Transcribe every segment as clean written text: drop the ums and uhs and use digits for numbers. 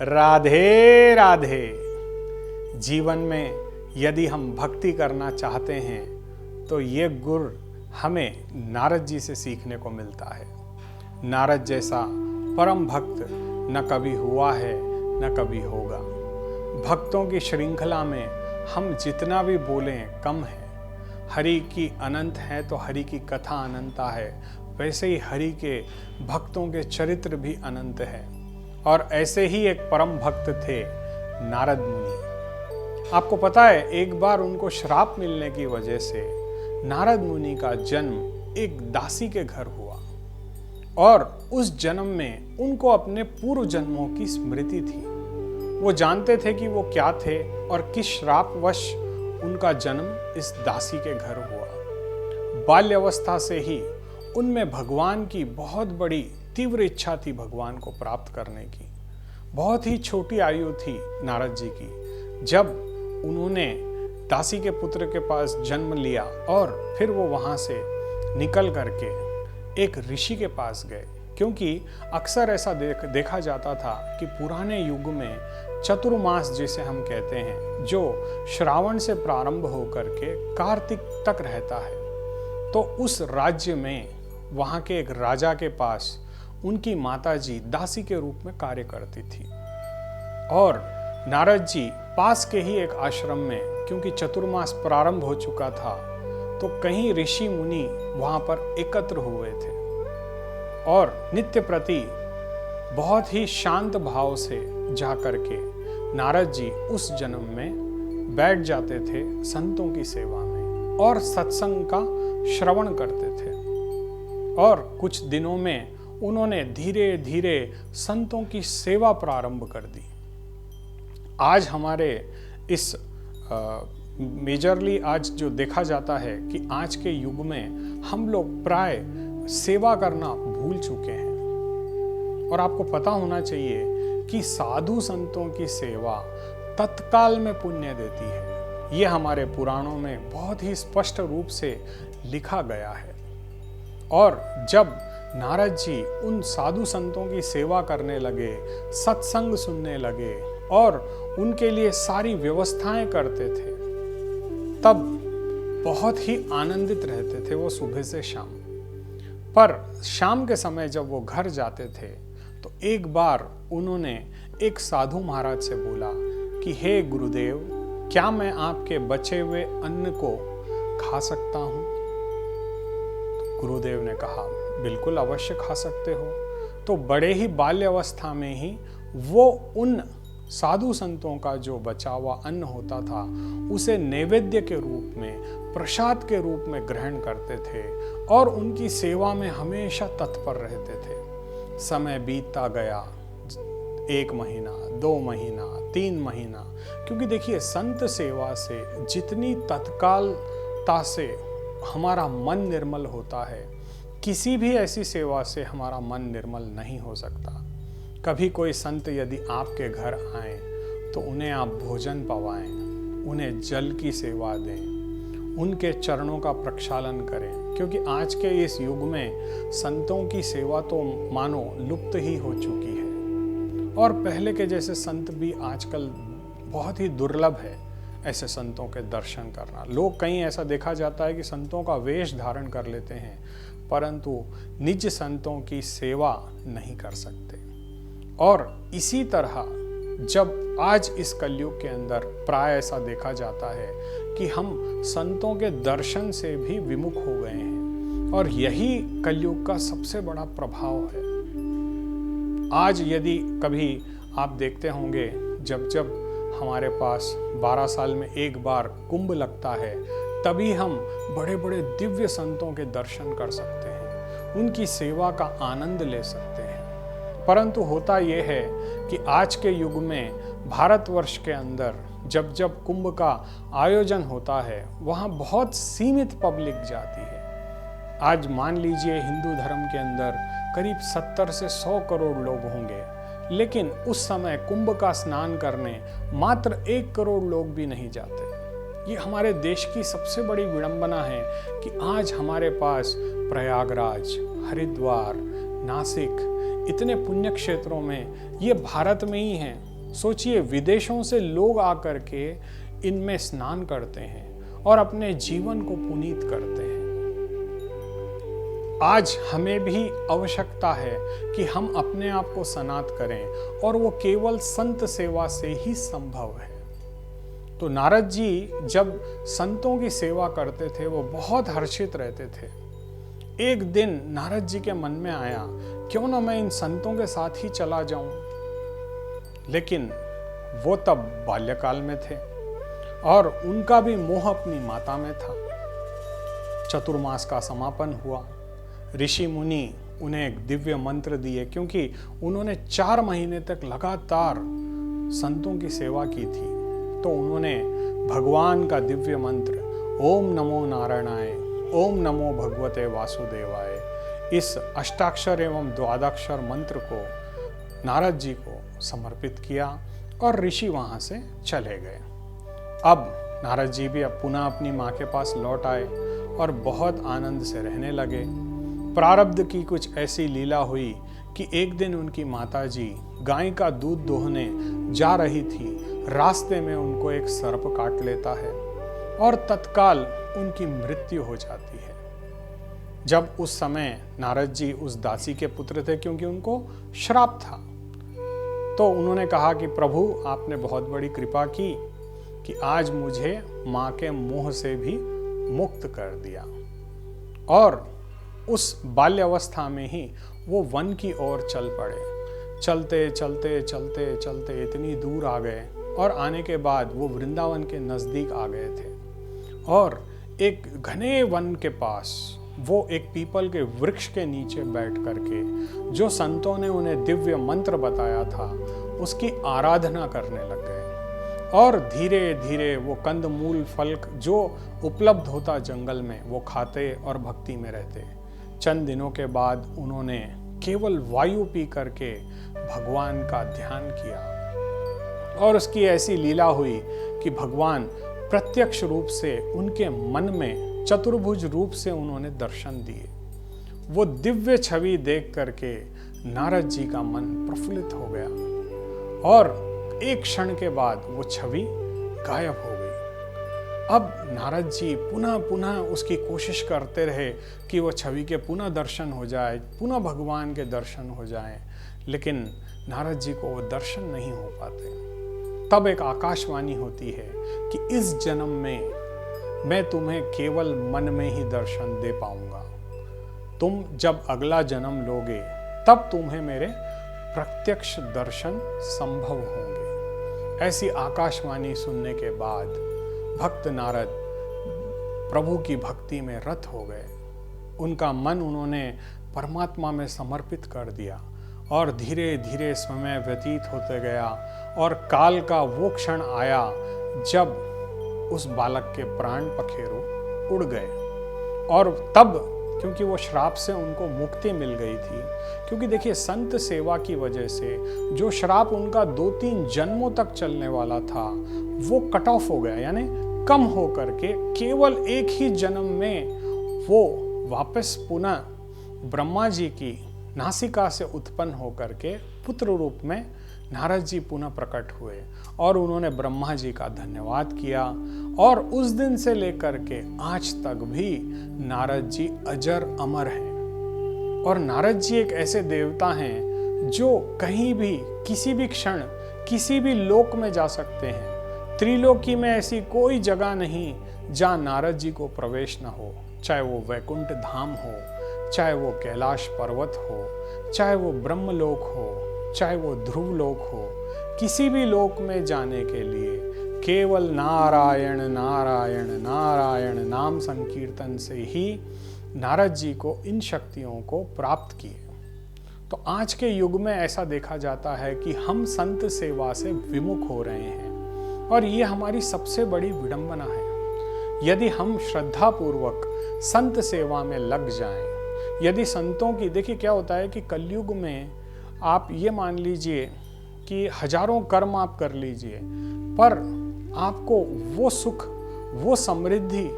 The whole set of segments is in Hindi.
राधे राधे। जीवन में यदि हम भक्ति करना चाहते हैं तो ये गुर हमें नारद जी से सीखने को मिलता है। नारद जैसा परम भक्त न कभी हुआ है न कभी होगा। भक्तों की श्रृंखला में हम जितना भी बोलें कम है। हरि की अनंत है तो हरि की कथा अनंता है, वैसे ही हरि के भक्तों के चरित्र भी अनंत है। और ऐसे ही एक परम भक्त थे नारद मुनि। आपको पता है, एक बार उनको श्राप मिलने की वजह से नारद मुनि का जन्म एक दासी के घर हुआ और उस जन्म में उनको अपने पूर्व जन्मों की स्मृति थी। वो जानते थे कि वो क्या थे और किस श्रापवश उनका जन्म इस दासी के घर हुआ। बाल्यावस्था से ही उनमें भगवान की बहुत बड़ी तीव्र इच्छा थी भगवान को प्राप्त करने की। बहुत ही छोटी आयु थी नारद जी की जब उन्होंने दासी के पुत्र के पास जन्म लिया और फिर वो वहां से निकल करके एक ऋषि के पास गए, क्योंकि अक्सर ऐसा देखा जाता था कि पुराने युग में चतुर्मास जिसे हम कहते हैं, जो श्रावण से प्रारंभ होकर के कार्तिक तक रहता है, तो उस राज्य में वहां के एक राजा के पास उनकी माताजी दासी के रूप में कार्य करती थी। और नारद जी पास के ही एक आश्रम में, क्योंकि चतुर्मास प्रारंभ हो चुका था, तो कई ऋषि मुनि वहां पर एकत्र हुए थे और नित्य प्रति बहुत ही शांत भाव से जा करके नारद जी उस जन्म में बैठ जाते थे संतों की सेवा में और सत्संग का श्रवण करते थे। और कुछ दिनों में उन्होंने धीरे धीरे संतों की सेवा प्रारंभ कर दी। आज हमारे इस मेजरली आज जो देखा जाता है कि आज के युग में हम लोग प्राय सेवा करना भूल चुके हैं। और आपको पता होना चाहिए कि साधु संतों की सेवा तत्काल में पुण्य देती है। ये हमारे पुराणों में बहुत ही स्पष्ट रूप से लिखा गया है। और जब नारद जी उन साधु संतों की सेवा करने लगे, सत्संग सुनने लगे और उनके लिए सारी व्यवस्थाएं करते थे, तब बहुत ही आनंदित रहते थे वो सुबह से शाम। पर शाम के समय जब वो घर जाते थे तो एक बार उन्होंने एक साधु महाराज से बोला कि हे गुरुदेव, क्या मैं आपके बचे हुए अन्न को खा सकता हूं? गुरुदेव ने कहा, बिल्कुल अवश्य खा सकते हो। तो बड़े ही बाल्यावस्था में ही वो उन साधु संतों का जो बचा हुआ अन्न होता था उसे नैवेद्य के रूप में, प्रसाद के रूप में ग्रहण करते थे और उनकी सेवा में हमेशा तत्पर रहते थे। समय बीतता गया, 1 महीना, 2 महीना, 3 महीना, क्योंकि देखिए संत सेवा से जितनी तत्कालता से हमारा मन निर्मल होता है, किसी भी ऐसी सेवा से हमारा मन निर्मल नहीं हो सकता। कभी कोई संत यदि आपके घर आए तो उन्हें आप भोजन पवाएं, उन्हें जल की सेवा दें, उनके चरणों का प्रक्षालन करें, क्योंकि आज के इस युग में संतों की सेवा तो मानो लुप्त ही हो चुकी है। और पहले के जैसे संत भी आजकल बहुत ही दुर्लभ है ऐसे संतों के दर्शन करना। लोग कहीं ऐसा देखा जाता है कि संतों का वेश धारण कर लेते हैं, परंतु निज संतों की सेवा नहीं कर सकते। और इसी तरह जब आज इस कलयुग के अंदर प्राय ऐसा देखा जाता है कि हम संतों के दर्शन से भी विमुख हो गए हैं, और यही कलयुग का सबसे बड़ा प्रभाव है। आज यदि कभी आप देखते होंगे, जब जब हमारे पास 12 साल में एक बार कुंभ लगता है, तभी हम बड़े बड़े दिव्य संतों के दर्शन कर सकते हैं, उनकी सेवा का आनंद ले सकते हैं। परंतु होता यह है कि आज के युग में भारतवर्ष के अंदर जब जब कुंभ का आयोजन होता है, वहाँ बहुत सीमित पब्लिक जाती है। आज मान लीजिए हिंदू धर्म के अंदर करीब 70 से 100 करोड़ लोग होंगे, लेकिन उस समय कुंभ का स्नान करने मात्र 1 करोड़ लोग भी नहीं जाते। ये हमारे देश की सबसे बड़ी विडंबना है कि आज हमारे पास प्रयागराज, हरिद्वार, नासिक, इतने पुण्य क्षेत्रों में, ये भारत में ही हैं, सोचिए, विदेशों से लोग आकर के इनमें स्नान करते हैं और अपने जीवन को पुनीत करते हैं। आज हमें भी आवश्यकता है कि हम अपने आप को सनात करें, और वो केवल संत सेवा से ही संभव है। तो नारद जी जब संतों की सेवा करते थे वो बहुत हर्षित रहते थे। एक दिन नारद जी के मन में आया, क्यों ना मैं इन संतों के साथ ही चला जाऊं। लेकिन वो तब बाल्यकाल में थे और उनका भी मोह अपनी माता में था। चतुर्मास का समापन हुआ। ऋषि मुनि उन्हें एक दिव्य मंत्र दिए, क्योंकि उन्होंने 4 महीने तक लगातार संतों की सेवा की थी। तो उन्होंने भगवान का दिव्य मंत्र ओम नमो नारायणाय, ओम नमो भगवते वासुदेवाय, इस अष्टाक्षर एवं द्वादक्षर मंत्र को नारद जी को समर्पित किया और ऋषि वहां से चले गए। अब नारद जी भी अब पुनः अपनी माँ के पास लौट आए और बहुत आनंद से रहने लगे। प्रारब्ध की कुछ ऐसी लीला हुई कि एक दिन उनकी माताजी गाय का दूध दोहने जा रही थी। रास्ते में उनको एक सर्प काट लेता है और तत्काल उनकी मृत्यु हो जाती है। जब उस समय नारद जी उस दासी के पुत्र थे, क्योंकि उनको श्राप था, तो उन्होंने कहा कि प्रभु, आपने बहुत बड़ी कृपा की कि आज मुझे माँ के मोह से भी मुक्त कर दिया। और उस बाल्यावस्था में ही वो वन की ओर चल पड़े। चलते चलते चलते चलते इतनी दूर आ गए और आने के बाद वो वृंदावन के नज़दीक आ गए थे। और एक घने वन के पास वो एक पीपल के वृक्ष के नीचे बैठ करके जो संतों ने उन्हें दिव्य मंत्र बताया था उसकी आराधना करने लग गए। और धीरे धीरे वो कंदमूल फल जो उपलब्ध होता जंगल में वो खाते और भक्ति में रहते। चंद दिनों के बाद उन्होंने केवल वायु पी करके भगवान का ध्यान किया और उसकी ऐसी लीला हुई कि भगवान प्रत्यक्ष रूप से उनके मन में चतुर्भुज रूप से उन्होंने दर्शन दिए। वो दिव्य छवि देख करके नारद जी का मन प्रफुल्लित हो गया और एक क्षण के बाद वो छवि गायब हो गई। अब नारद जी पुनः पुनः उसकी कोशिश करते रहे कि वो छवि के पुनः दर्शन हो जाए, पुनः भगवान के दर्शन हो जाए, लेकिन नारद जी को वो दर्शन नहीं हो पाते। तब एक आकाशवाणी होती है कि इस जन्म में मैं तुम्हें केवल मन में ही दर्शन दे पाऊंगा। तुम जब अगला जन्म लोगे तब तुम्हें मेरे प्रत्यक्ष दर्शन संभव होंगे। ऐसी आकाशवाणी सुनने के बाद भक्त नारद प्रभु की भक्ति में रत हो गए। उनका मन उन्होंने परमात्मा में समर्पित कर दिया और धीरे धीरे समय व्यतीत होते गया और काल का वो क्षण आया जब उस बालक के प्राण पखेरु उड़ गए। और तब क्योंकि वो श्राप से उनको मुक्ति मिल गई थी, क्योंकि देखिए संत सेवा की वजह से जो श्राप उनका 2-3 जन्मों तक चलने वाला था वो कट ऑफ हो गया, यानी कम हो करके केवल एक ही जन्म में वो वापस पुनः ब्रह्मा जी की नासिका से उत्पन्न होकर के पुत्र रूप में नारद जी पुनः प्रकट हुए और उन्होंने ब्रह्मा जी का धन्यवाद किया। और उस दिन से लेकर के आज तक भी नारद जी अजर अमर हैं। और नारद जी एक ऐसे देवता हैं जो कहीं भी किसी भी क्षण किसी भी लोक में जा सकते हैं। त्रिलोकी में ऐसी कोई जगह नहीं जहाँ नारद जी को प्रवेश न हो, चाहे वो वैकुंठ धाम हो, चाहे वो कैलाश पर्वत हो, चाहे वो ब्रह्मलोक हो, चाहे वो ध्रुव लोक हो। किसी भी लोक में जाने के लिए केवल नारायण नारायण नारायण नाम संकीर्तन से ही नारद जी को इन शक्तियों को प्राप्त किए। तो आज के युग में ऐसा देखा जाता है कि हम संत सेवा से विमुख हो रहे हैं और ये हमारी सबसे बड़ी विडंबना है। यदि हम श्रद्धापूर्वक संत सेवा में लग जाएं, यदि संतों की, देखिए क्या होता है कि कलयुग में आप ये मान लीजिए कि हजारों कर्म आप कर लीजिए, पर आपको वो सुख, वो समृद्धि,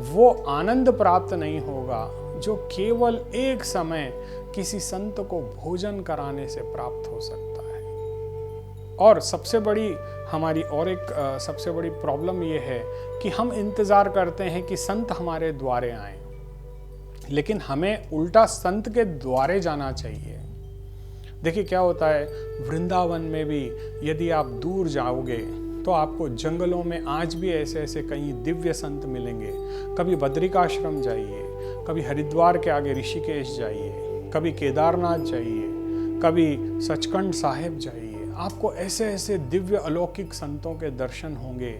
वो आनंद प्राप्त नहीं होगा जो केवल एक समय किसी संत को भोजन कराने से प्राप्त हो सकता है। और सबसे बड़ी हमारी और एक सबसे बड़ी प्रॉब्लम ये है कि हम इंतज़ार करते हैं कि संत हमारे द्वारे आएं, लेकिन हमें उल्टा संत के द्वारे जाना चाहिए। देखिए क्या होता है, वृंदावन में भी यदि आप दूर जाओगे तो आपको जंगलों में आज भी ऐसे ऐसे कई दिव्य संत मिलेंगे। कभी बद्रिकाश्रम जाइए, कभी हरिद्वार के आगे ऋषिकेश जाइए, कभी केदारनाथ जाइए, कभी सचखंड साहिब जाइए। आपको ऐसे ऐसे दिव्य अलौकिक संतों के दर्शन होंगे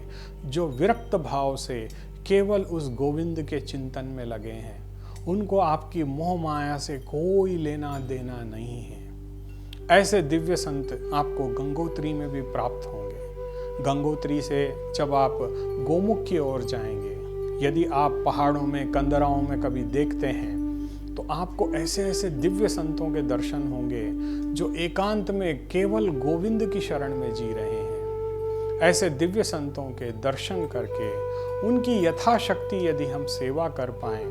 जो विरक्त भाव से केवल उस गोविंद के चिंतन में लगे हैं। उनको आपकी मोह माया से कोई लेना देना नहीं है। ऐसे दिव्य संत आपको गंगोत्री में भी प्राप्त होंगे। गंगोत्री से जब आप गोमुख की ओर जाएंगे, यदि आप पहाड़ों में कंदराओं में कभी देखते हैं तो आपको ऐसे ऐसे दिव्य संतों के दर्शन होंगे जो एकांत में केवल गोविंद की शरण में जी रहे हैं। ऐसे दिव्य संतों के दर्शन करके उनकी यथाशक्ति यदि हम सेवा कर पाएं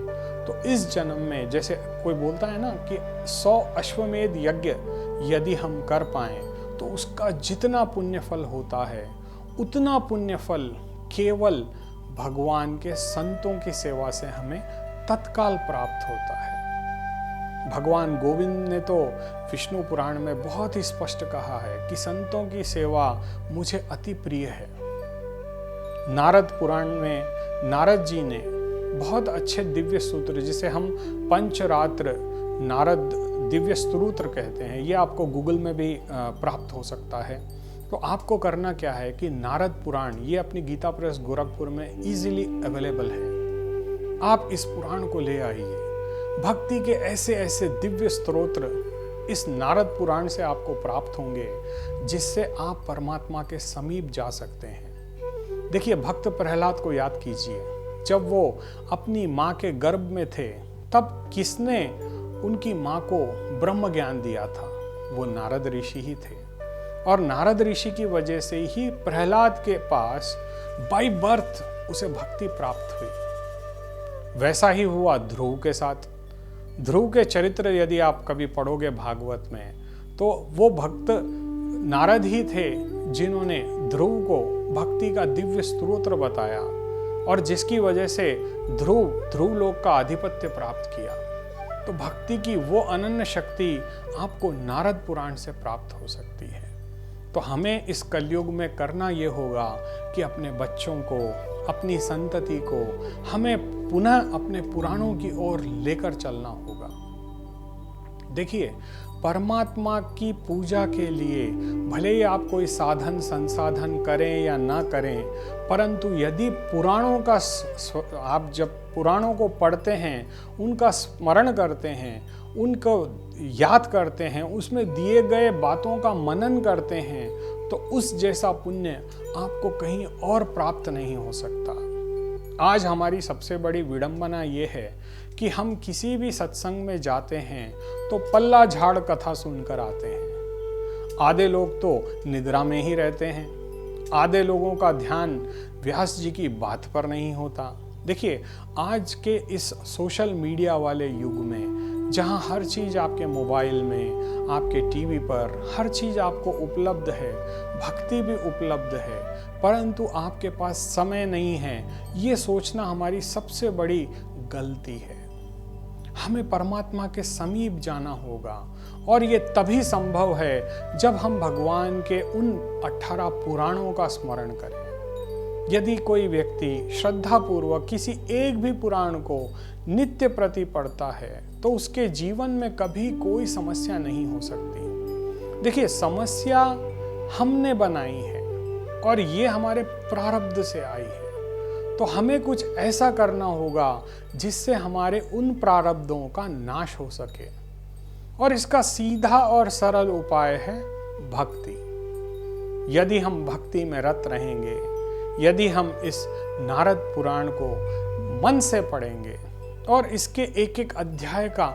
तो इस जन्म में, जैसे कोई बोलता है ना कि 100 अश्वमेध यज्ञ यदि हम कर पाएं तो उसका जितना पुण्य फल होता है उतना पुण्य फल केवल भगवान के संतों की सेवा से हमें तत्काल प्राप्त होता है। भगवान गोविंद ने तो विष्णु पुराण में बहुत ही स्पष्ट कहा है कि संतों की सेवा मुझे अति प्रिय है। नारद पुराण में नारद जी ने बहुत अच्छे दिव्य सूत्र, जिसे हम पंचरात्र नारद दिव्य स्तोत्र कहते हैं, ये आपको गूगल में भी प्राप्त हो सकता है। तो आपको करना क्या है कि नारद पुराण ये अपनी गीता प्रेस गोरखपुर में इजीली अवेलेबल है। आप इस पुराण को ले आइए। भक्ति के ऐसे ऐसे दिव्य स्तोत्र इस नारद पुराण से आपको प्राप्त होंगे जिससे आप परमात्मा के समीप जा सकते हैं। देखिए, भक्त प्रहलाद को याद कीजिए, जब वो अपनी माँ के गर्भ में थे तब किसने उनकी माँ को ब्रह्म ज्ञान दिया था? वो नारद ऋषि ही थे। और नारद ऋषि की वजह से ही प्रहलाद के पास बाय बर्थ उसे भक्ति प्राप्त हुई। वैसा ही हुआ ध्रुव के साथ। ध्रुव के चरित्र यदि आप कभी पढ़ोगे भागवत में तो वो भक्त नारद ही थे जिन्होंने ध्रुव को भक्ति का दिव्य स्तोत्र बताया और जिसकी वजह से ध्रुव लोक का आधिपत्य प्राप्त किया। तो भक्ति की वो अनन्य शक्ति आपको नारद पुराण से प्राप्त हो सकती है। तो हमें इस कलयुग में करना ये होगा कि अपने बच्चों को, अपनी संतति को हमें पुनः अपने पुराणों की ओर लेकर चलना होगा। देखिए, परमात्मा की पूजा के लिए भले ही आप कोई साधन संसाधन करें या ना करें, परंतु यदि पुराणों का आप जब पुराणों को पढ़ते हैं, उनका स्मरण करते हैं, उनको याद करते हैं, उसमें दिए गए बातों का मनन करते हैं, तो उस जैसा पुण्य आपको कहीं और प्राप्त नहीं हो सकता। आज हमारी सबसे बड़ी विडंबना ये है कि हम किसी भी सत्संग में जाते हैं तो पल्ला झाड़ कथा सुनकर आते हैं। आधे लोग तो निद्रा में ही रहते हैं, आधे लोगों का ध्यान व्यास जी की बात पर नहीं होता। देखिए, आज के इस सोशल मीडिया वाले युग में जहां हर चीज़ आपके मोबाइल में, आपके टीवी पर हर चीज़ आपको उपलब्ध है, भक्ति भी उपलब्ध है, परंतु आपके पास समय नहीं है, ये सोचना हमारी सबसे बड़ी गलती है। हमें परमात्मा के समीप जाना होगा और ये तभी संभव है जब हम भगवान के उन 18 पुराणों का स्मरण करें। यदि कोई व्यक्ति श्रद्धापूर्वक किसी एक भी पुराण को नित्य प्रति पढ़ता है तो उसके जीवन में कभी कोई समस्या नहीं हो सकती। देखिए, समस्या हमने बनाई है और ये हमारे प्रारब्ध से आई है। तो हमें कुछ ऐसा करना होगा जिससे हमारे उन प्रारब्धों का नाश हो सके, और इसका सीधा और सरल उपाय है भक्ति। यदि हम भक्ति में रत रहेंगे, यदि हम इस नारद पुराण को मन से पढ़ेंगे और इसके एक एक अध्याय का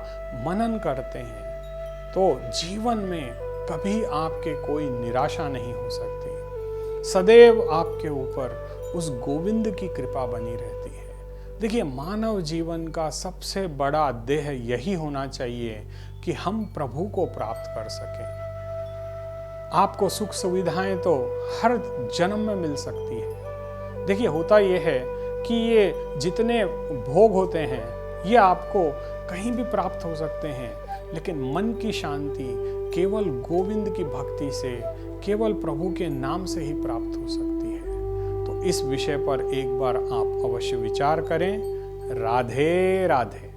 मनन करते हैं, तो जीवन में कभी आपके कोई निराशा नहीं हो सकती। सदैव आपके ऊपर उस गोविंद की कृपा बनी रहती है। देखिए, मानव जीवन का सबसे बड़ा ध्येय यही होना चाहिए कि हम प्रभु को प्राप्त कर सकें। आपको सुख सुविधाएं तो हर जन्म में मिल सकती है। देखिए, होता यह है कि ये जितने भोग होते हैं ये आपको कहीं भी प्राप्त हो सकते हैं, लेकिन मन की शांति केवल गोविंद की भक्ति से, केवल प्रभु के नाम से ही प्राप्त हो सकती है। तो इस विषय पर एक बार आप अवश्य विचार करें। राधे राधे।